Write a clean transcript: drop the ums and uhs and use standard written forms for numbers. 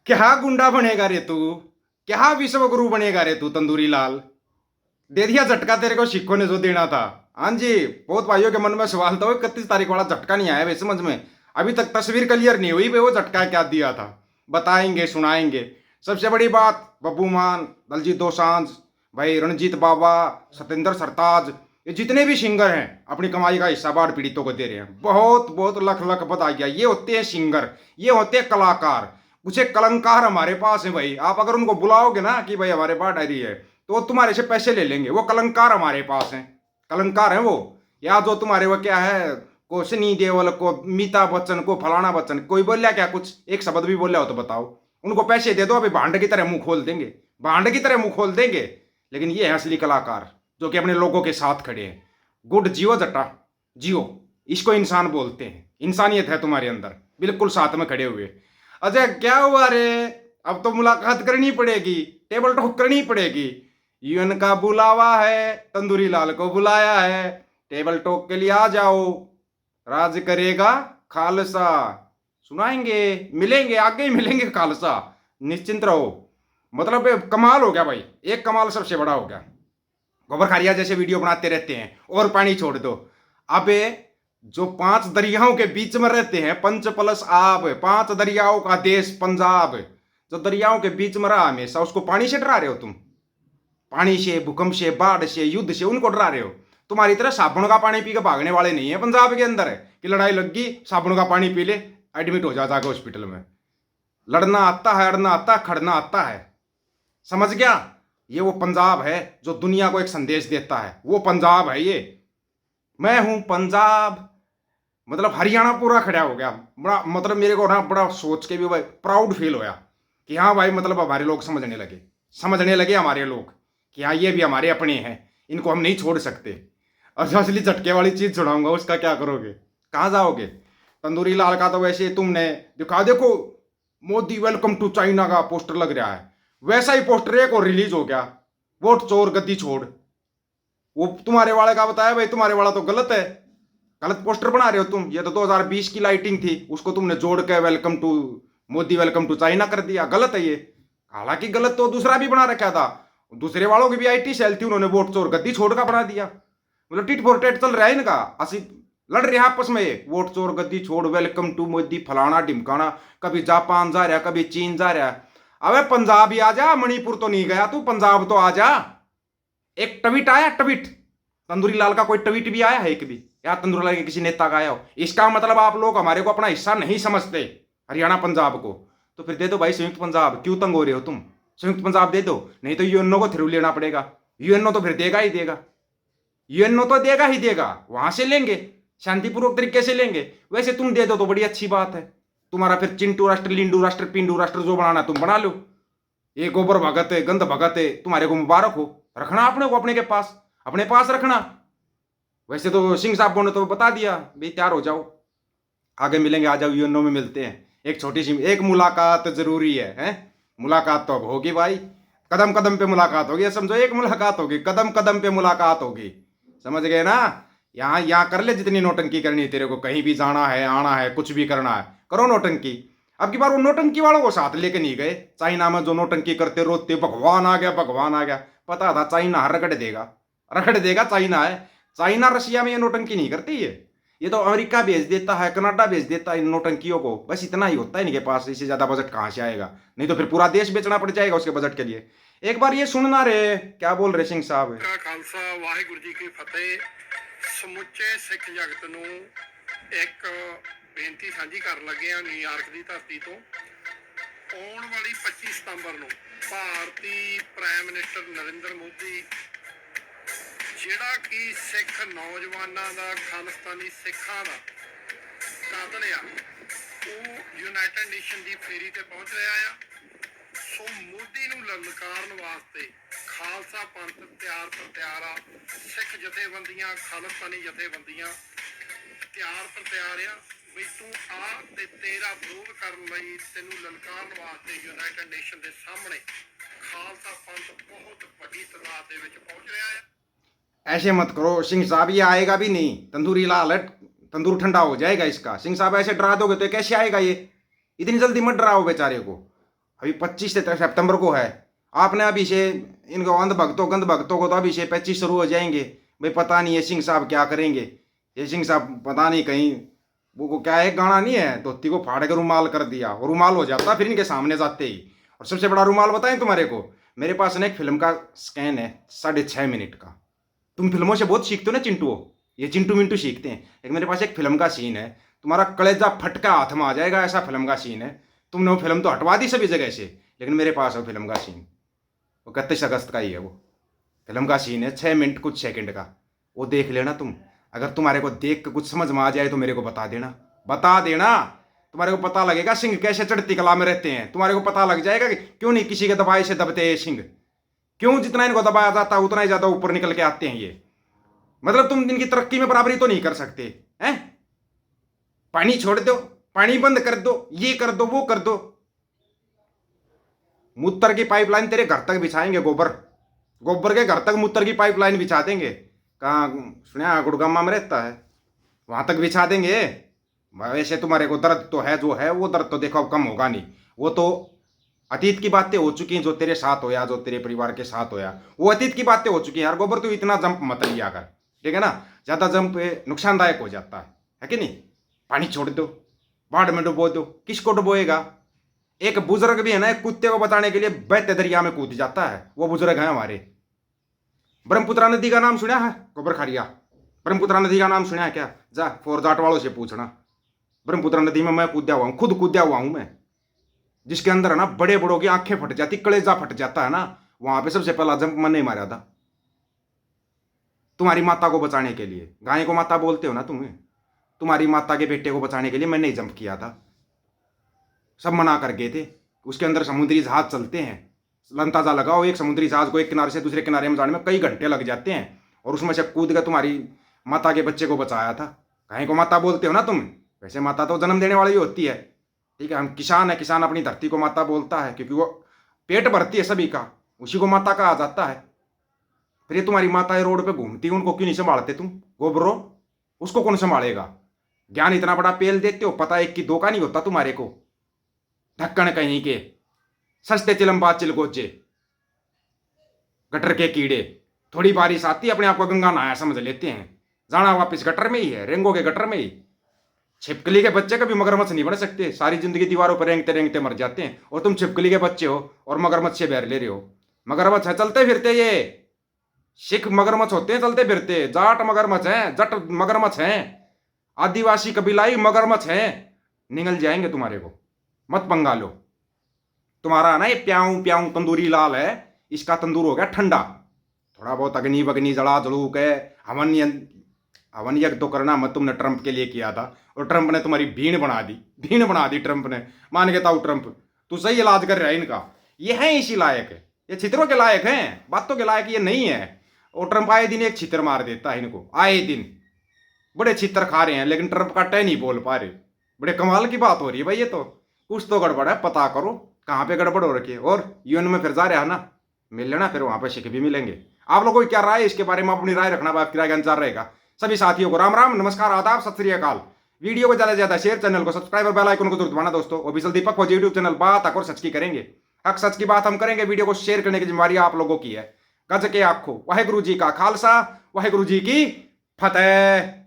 क्या गुंडा बनेगा रे तू? क्या विश्व गुरु बनेगा रे तू तंदूरी लाल? दे दिया झटका तेरे को शिक्को ने जो देना था। हाँ जी। बहुत भाइयों के मन में सवाल था, 31 तारीख वाला झटका नहीं आया वे समझ में। अभी तक तस्वीर क्लियर नहीं हुई वे वो झटका क्या दिया था। बताएंगे सुनाएंगे। सबसे बड़ी बात, बब्बू मान, दलजीत दोसांझ, भाई रणजीत बाबा, सतेंद्र सरताज, ये जितने भी सिंगर हैं अपनी कमाई का हिस्सा बाढ़ पीड़ितों को दे रहे हैं। बहुत बहुत लख लख बधाई। ये होते हैं सिंगर, ये होते हैं कलाकार। कुछ एक कलंकार हमारे पास है भाई। आप अगर उनको बुलाओगे ना कि भाई हमारे बाढ़ आ रही है, तो वो तुम्हारे से पैसे ले लेंगे। वो कलंकार हमारे पास हैं, कलंकार है वो। या जो तुम्हारे वो क्या है, को सनी देओल को, अमिताभ बच्चन को, फलाना बच्चन, कोई बोलिया क्या? कुछ एक शब्द भी बोलिया हो तो बताओ। उनको पैसे दे दो, अभी भांड की तरह मुंह खोल देंगे, भांड की तरह मुंह खोल देंगे। लेकिन ये है असली कलाकार, जो कि अपने लोगों के साथ खड़े हैं। गुड जियो जट्टा, जियो। इसको इंसान बोलते हैं। इंसानियत है तुम्हारे अंदर, बिल्कुल साथ में खड़े हुए। अजय क्या हुआ रे? अब तो मुलाकात करनी पड़ेगी, टेबल टॉक करनी पड़ेगी। यूएन का बुलावा है, तंदूरी लाल को बुलाया है, टेबल टॉक के लिए आ जाओ। राज करेगा खालसा। सुनाएंगे, मिलेंगे, आगे ही मिलेंगे खालसा। निश्चिंत रहो। मतलब कमाल हो गया भाई, एक कमाल सबसे बड़ा हो गया। गोबर खारिया जैसे वीडियो बनाते रहते हैं और पानी छोड़ दो। अबे जो 5 दरियाओं के बीच में रहते हैं, पंच प्लस आब, 5 दरियाओं का देश पंजाब, जो दरियाओं के बीच में रहा हमेशा, उसको पानी से डरा रहे हो तुम? पानी से, भूकंप से, बाढ़ से, युद्ध से उनको डरा रहे हो। तुम्हारी तरह साबुन का पानी पी के भागने वाले नहीं है पंजाब के अंदर। है कि लड़ाई लग गई, साबुन का पानी पी ले, एडमिट हो जाता है हॉस्पिटल में। लड़ना आता है, अड़ना आता है, खड़ना आता है। समझ गया? ये वो पंजाब है जो दुनिया को एक संदेश देता है। वो पंजाब है ये। मैं हूं पंजाब। मतलब हरियाणा पूरा खड़ा हो गया। बड़ा मतलब मेरे को ना बड़ा सोच के भी भाई प्राउड फील होया कि हाँ भाई, मतलब हमारे लोग समझने लगे हमारे लोग कि हाँ ये भी हमारे अपने हैं, इनको हम नहीं छोड़ सकते। और जो असली झटके वाली चीज छुड़ाऊंगा उसका क्या करोगे? कहाँ जाओगे? तंदूरी लाल का तो वैसे तुमने दिखा, देखो मोदी वेलकम टू चाइना का पोस्टर लग रहा है, वैसा ही पोस्टर एक और रिलीज हो गया, वोट चोर गद्दी छोड़। वो तुम्हारे वाले का बताया भाई, तुम्हारे वाला तो गलत है, गलत पोस्टर बना रहे हो तुम। ये तो 2020 की लाइटिंग थी, उसको तुमने जोड़ के welcome to Modi welcome to China कर दिया। गलत है ये। हालांकि गलत तो दूसरा भी बना रखा था, दूसरे वालों की भी आईटी सेल थी, उन्होंने वोट चोर गद्दी छोड़ का बना दिया। मतलब टिट फॉर टेट चल रहा है इनका। असी लड़ रहे हैं आपस में, वोट चोर गद्दी छोड़, वेलकम टू मोदी, फलाना ढिमकाना। कभी जापान जा रहा, कभी चीन जा रहा। अबे पंजाब ही आ जा, मणिपुर तो नहीं गया तू, पंजाब तो आ जा। एक ट्वीट आया, ट्वीट तंदूरी लाल का, कोई ट्वीट भी आया है एक भी? या तंदूरी लाल के किसी नेता का आया हो? इसका मतलब आप लोग हमारे को अपना हिस्सा नहीं समझते, हरियाणा पंजाब को। तो फिर दे दो भाई संयुक्त पंजाब, क्यों तंग हो रहे हो तुम? संयुक्त पंजाब दे दो, नहीं तो यूएनओ को थ्रू लेना पड़ेगा। यूएनओ तो फिर देगा ही देगा, यूएनओ तो देगा ही देगा, वहां से लेंगे, शांतिपूर्वक तरीके से लेंगे। वैसे तुम दे दो तो बड़ी अच्छी बात है। तुम्हारा फिर चिंटू राष्ट्र, लिंडू राष्ट्र, पिंडू राष्ट्र जो बनाना तुम बना लो। ये गोबर भगत है, गंध भगत है, तुम्हारे को मुबारक हो। रखना अपने को अपने पास रखना। वैसे तो सिंह साहब ने तो बता दिया भाई तैयार हो जाओ, आगे मिलेंगे, आ जाओ, यूएनओ में मिलते हैं। एक छोटी सी एक मुलाकात जरूरी है, हैं? मुलाकात तो अब होगी भाई, कदम कदम पे मुलाकात होगी, समझो एक मुलाकात होगी, कदम कदम पे मुलाकात होगी। समझ गए ना? यहाँ यहाँ कर ले जितनी नोटंकी करनी है तेरे को, कहीं भी जाना है, आना है, कुछ भी करना है, करो नोटंकी। अब की बार वो नोटंकी वालों को साथ लेके नहीं गए। चाइना में जो नोटंकी करते रोते भगवान आ गया, भगवान आ गया, पता था चाइना रगड़ देगा चाइना है। चाइना रशिया में ये नोटंकी नहीं करती है। ये तो अमेरिका भेज देता है, कनाडा भेज देता है इन नोटंकियों को, बस इतना ही होता है इनके पास। इससे ज्यादा बजट कहाँ से आएगा? नहीं तो फिर पूरा देश बेचना पड़ जाएगा उसके बजट के लिए। एक बार ये सुनना रे, क्या बोल रहे सिंह साहब? का खालसा वाहिगुरु जी की फतेह। ਸਮੁੱਚੇ ਸਿੱਖ ਜਗਤ ਨੂੰ ਇੱਕ ਬੇਨਤੀ ਸਾਂਝੀ ਕਰਨ ਲੱਗੇ ਆ ਨਿਊਯਾਰਕ ਦੀ ਧਰਤੀ ਤੋਂ। ਆਉਣ ਵਾਲੀ 25 ਸਤੰਬਰ ਨੂੰ ਭਾਰਤੀ ਪ੍ਰਾਈਮ ਮਿਨਿਸਟਰ ਨਰਿੰਦਰ ਮੋਦੀ, ਜਿਹੜਾ ਕਿ ਸਿੱਖ ਨੌਜਵਾਨਾਂ ਦਾ, ਖਾਲਿਸਤਾਨੀ ਸਿੱਖਾਂ ਦਾ ਕਾਤਲ ਆ, ਉਹ ਯੂਨਾਈਟਿਡ ਨੇਸ਼ਨ ਦੀ ਫੇਰੀ ਤੇ ਪਹੁੰਚ ਰਿਹਾ ਆ। ਸੋ ਮੋਦੀ ਨੂੰ ਲਲਕਾਰਨ ਵਾਸਤੇ ਖਾਲਸਾ ਪੰਥ ਤਿਆਰ ਪਰ ਤਿਆਰ ਆ। ਸਿੱਖ ਜਥੇਬੰਦੀਆਂ, ਖਾਲਿਸਤਾਨੀ ਜਥੇਬੰਦੀਆਂ ਤਿਆਰ ਪਰ ਤਿਆਰ ਆ ਵੀ ਤੂੰ ਆ ਤੇ ਤੇਰਾ ਵਿਰੋਧ ਕਰਨ ਲਈ, ਤੈਨੂੰ ਲਲਕਾਰਨ ਵਾਸਤੇ ਯੂਨਾਈਟਿਡ ਨੇਸ਼ਨ ਦੇ ਸਾਹਮਣੇ ਖਾਲਸਾ ਪੰਥ ਬਹੁਤ ਵੱਡੀ ਤਾਦਾਦ ਦੇ ਵਿੱਚ ਪਹੁੰਚ ਰਿਹਾ ਹੈ। ऐसे मत करो सिंह साहब, ये आएगा भी नहीं। तंदूरी लाल है, तंदूर ठंडा हो जाएगा इसका। सिंह साहब ऐसे डरा दोगे तो कैसे आएगा ये? इतनी जल्दी मत डराओ बेचारे को। अभी 25 सितंबर को है। आपने अभी से इनको अंध भक्तों गंध भक्तों को तो अभी से 25 शुरू हो जाएंगे। भाई पता नहीं ये सिंह साहब क्या करेंगे। ये सिंह साहब पता नहीं कहीं वो को क्या है, गाना नहीं है, धोती को फाड़ के रुमाल कर दिया और रुमाल हो जाता फिर इनके सामने जाते ही। और सबसे बड़ा रुमाल बताएं तुम्हारे को, मेरे पास ना एक फिल्म का स्कैन है 6.5 मिनट का। तुम फिल्मों से बहुत सीखते हो ना चिंटू, ये चिंटू मिंटू सीखते हैं, लेकिन मेरे पास एक फिल्म का सीन है, तुम्हारा कलेजा फटका हाथ में आ जाएगा, ऐसा फिल्म का सीन है। तुमने वो फिल्म तो हटवा दी सभी जगह से, लेकिन मेरे पास है फिल्म का सीन, वो 31 अगस्त का ही है। वो फिल्म का सीन है 6 मिनट कुछ सेकंड का, वो देख लेना तुम। अगर तुम्हारे को देख के कुछ समझ में आ जाए तो मेरे को बता देना, बता देना। तुम्हारे को पता लगेगा सिंह कैसे चढ़ती कला में रहते हैं। तुम्हारे को पता लग जाएगा कि क्यों नहीं किसी के दबाए से दबते हैं सिंह, क्यों जितना इनको दबाया जाता है उतना ही ज्यादा ऊपर निकल के आते हैं ये। मतलब तुम इनकी तरक्की में बराबरी तो नहीं कर सकते हैं। पानी छोड़ दो, पानी बंद कर दो, ये कर दो, वो कर दो। मूत्र की पाइपलाइन तेरे घर तक बिछाएंगे, गोबर गोबर के घर तक मूत्र की पाइपलाइन बिछा देंगे। कहाँ सुना गुड़गामा में रहता है, वहां तक बिछा देंगे। वैसे तुम्हारे को दर्द तो है, जो है वो दर्द तो देखो अब कम होगा नहीं। वो तो अतीत की बातें हो चुकी हैं, जो तेरे साथ होया, जो तेरे परिवार के साथ होया, वो अतीत की बातें हो चुकी हैं। यार गोबर तो इतना जंप मत लिया कर, ठीक है ना। ज्यादा जंप नुकसानदायक हो जाता है कि नहीं। पानी छोड़ दो, बाढ़ में डुबो दो, किसको डुबोएगा। एक बुजुर्ग भी है ना, एक कुत्ते को बचाने के लिए बहते दरिया में कूद जाता है, वो बुजुर्ग है हमारे। ब्रह्मपुत्रा नदी का नाम सुना है, गोबर खारिया। ब्रह्मपुत्रा नदी का नाम सुना है क्या? जा फोरजाट वालों से पूछना। ब्रह्मपुत्रा नदी में मैं कूदा हुआ हूं, खुद कूदा हुआ हूं मैं, जिसके अंदर है ना बड़े बड़ों की आंखें फट जाती, कलेजा फट जाता है ना। वहां पे सबसे पहला जंप मैंने मारा था, तुम्हारी माता को बचाने के लिए। गाय को माता बोलते हो ना तुम्हें, तुम्हारी माता के बेटे को बचाने के लिए मैंने ही जंप किया था। सब मना कर गए थे। उसके अंदर समुद्री जहाज चलते हैं, अंदाजा लगाओ एक समुद्री जहाज को एक किनारे से दूसरे किनारे में जाने में कई घंटे लग जाते हैं, और उसमें से कूद कर तुम्हारी माता के बच्चे को बचाया था। गाय को माता बोलते हो ना तुम, वैसे माता तो जन्म देने वाली होती है, ठीक है। हम किसान है, किसान अपनी धरती को माता बोलता है, क्योंकि वो पेट भरती है सभी का, उसी को माता कहा जाता है। फिर ये तुम्हारी माता है रोड पे घूमती है, उनको क्यों नहीं संभालते तुम गोबरो? उसको कौन संभालेगा? ज्ञान इतना बड़ा पेल देते हो, पता एक की दो का नहीं होता तुम्हारे को। ढक्कन कहीं के, सस्ते चिलम्बा चिलगोजे, गटर के कीड़े। थोड़ी बारिश आती है अपने आप को गंगा नहाया समझ लेते हैं, जाना वापिस गटर में ही है, रेंगो के गटर में ही। छिपकली के बच्चे कभी मगरमच्छ नहीं बन सकते, सारी जिंदगी दीवारों पर रेंगते रेंगते मर जाते हैं। और तुम छिपकली के बच्चे हो और मगरमच्छ से बैर ले रहे हो। मगरमच्छ है चलते फिरते, ये सिख मगरमच्छ होते हैं चलते फिरते, जाट मगरमच्छ हैं, जट मगरमच्छ हैं, आदिवासी कबीलाई मगरमच्छ हैं। निगल जाएंगे तुम्हारे को, मत पंगा लो। तुम्हारा ना ये प्याऊं प्याऊं तंदूरी लाल है, इसका तंदूर हो गया ठंडा। थोड़ा बहुत अग्नि वग्नि जला जलू के हवन यज्ञ तो करना मत। तुमने ट्रंप के लिए किया था, और ट्रंप ने तुम्हारी भीड़ बना दी, भीड़ बना दी ट्रंप ने। मान के ताऊ ट्रंप, तू सही इलाज कर रहा है इनका। ये है इसी लायक है, ये छितरों के लायक हैं, बातों के लायक ये नहीं है। और ट्रंप आए दिन एक छितर मार देता है इनको, आए दिन बड़े छितर खा रहे हैं, लेकिन ट्रंप का टै नहीं बोल पा रहे। बड़े कमाल की बात हो रही है भाई, ये तो कुछ तो गड़बड़ है, पता करो कहाँ पे गड़बड़ हो रखी है। और यूएन में फिर जा रहा है ना, मिल लेना, फिर वहां पर शिख भी मिलेंगे। आप लोगों की क्या राय है इसके बारे में? अपनी राय रखना, आपकी राय का इंतजार रहेगा। सभी साथियों को राम राम, नमस्कार, आदाब, सत श्री अकाल। वीडियो को ज्यादा से ज्यादा शेयर, चैनल को सब्सक्राइब और बेल आइकन को जरूर दबाना दोस्तों। ऑफिशियल दीपक फौजी यूट्यूब चैनल, बात हक और सच की करेंगे, हक सच की बात हम करेंगे। वीडियो को शेयर करने की जिम्मेवारी आप लोगों की है। गज के आखो, वाहेगुरु जी का खालसा, वाहेगुरु जी की फतेह।